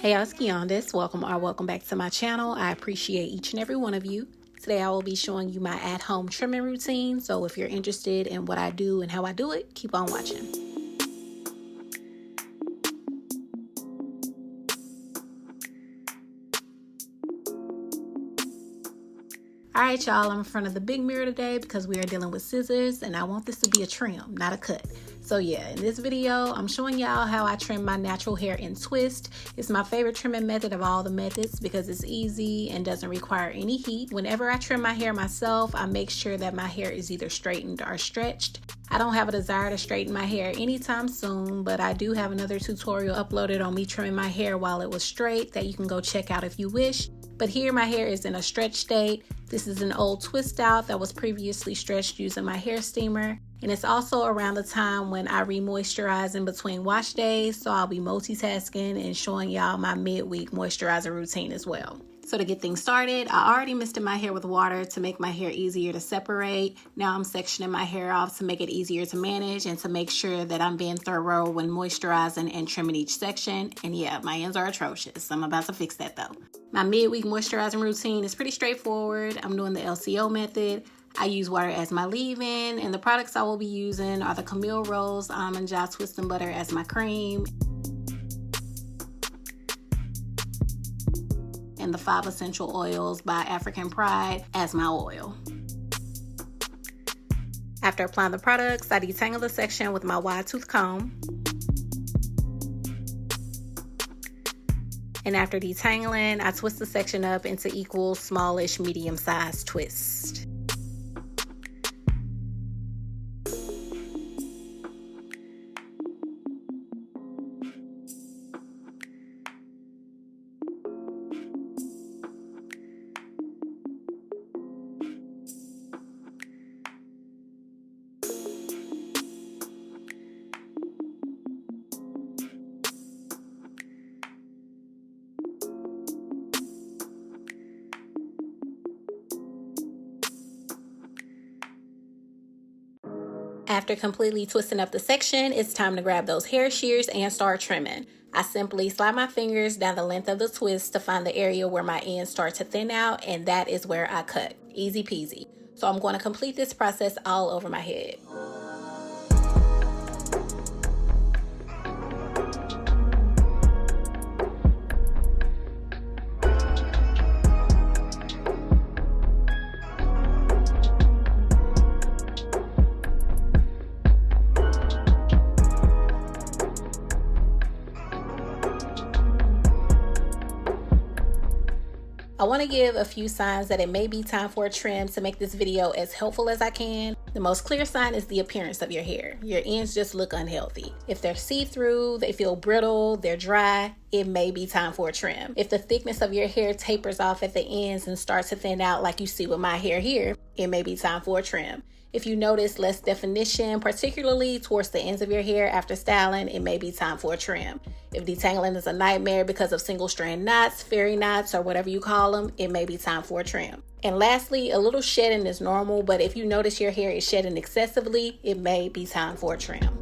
Hey, y'all, it's Quijuandas. Welcome back to my channel. I appreciate each and every one of you. Today I will be showing you my at-home trimming routine. So if you're interested in what I do and how I do it, keep on watching. Alright y'all, I'm in front of the big mirror today because we are dealing with scissors and I want this to be a trim, not a cut. So yeah, in this video, I'm showing y'all how I trim my natural hair in twist. It's my favorite trimming method of all the methods because it's easy and doesn't require any heat. Whenever I trim my hair myself, I make sure that my hair is either straightened or stretched. I don't have a desire to straighten my hair anytime soon, but I do have another tutorial uploaded on me trimming my hair while it was straight that you can go check out if you wish. But here my hair is in a stretch state. This is an old twist out that was previously stretched using my hair steamer. And it's also around the time when I re-moisturize in between wash days, so I'll be multitasking and showing y'all my mid-week moisturizer routine as well. So to get things started, I already misted my hair with water to make my hair easier to separate. Now I'm sectioning my hair off to make it easier to manage and to make sure that I'm being thorough when moisturizing and trimming each section. And yeah, my ends are atrocious. I'm about to fix that though. My midweek moisturizing routine is pretty straightforward. I'm doing the LCO method. I use water as my leave-in, and the products I will be using are the Camille Rose Almond Joy Twist and Butter as my cream, and the 5 Essential Oils by African Pride as my oil. After applying the products, I detangle the section with my wide tooth comb. And after detangling, I twist the section up into equal, smallish, medium-sized twists. After completely twisting up the section, it's time to grab those hair shears and start trimming. I simply slide my fingers down the length of the twist to find the area where my ends start to thin out, and that is where I cut. Easy peasy. So I'm going to complete this process all over my head. I want to give a few signs that it may be time for a trim to make this video as helpful as I can. The most clear sign is the appearance of your hair. Your ends just look unhealthy. If they're see-through, they feel brittle, they're dry, it may be time for a trim. If the thickness of your hair tapers off at the ends and starts to thin out like you see with my hair here, it may be time for a trim. If you notice less definition, particularly towards the ends of your hair after styling, it may be time for a trim. If detangling is a nightmare because of single strand knots, fairy knots, or whatever you call them, it may be time for a trim. And lastly, a little shedding is normal, but if you notice your hair is shedding excessively, it may be time for a trim.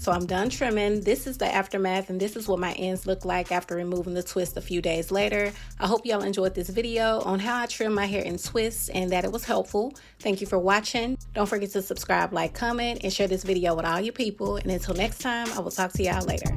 So I'm done trimming. This is the aftermath, and this is what my ends look like after removing the twist a few days later. I hope y'all enjoyed this video on how I trim my hair in twists and that it was helpful. Thank you for watching. Don't forget to subscribe, like, comment, and share this video with all your people. And until next time, I will talk to y'all later.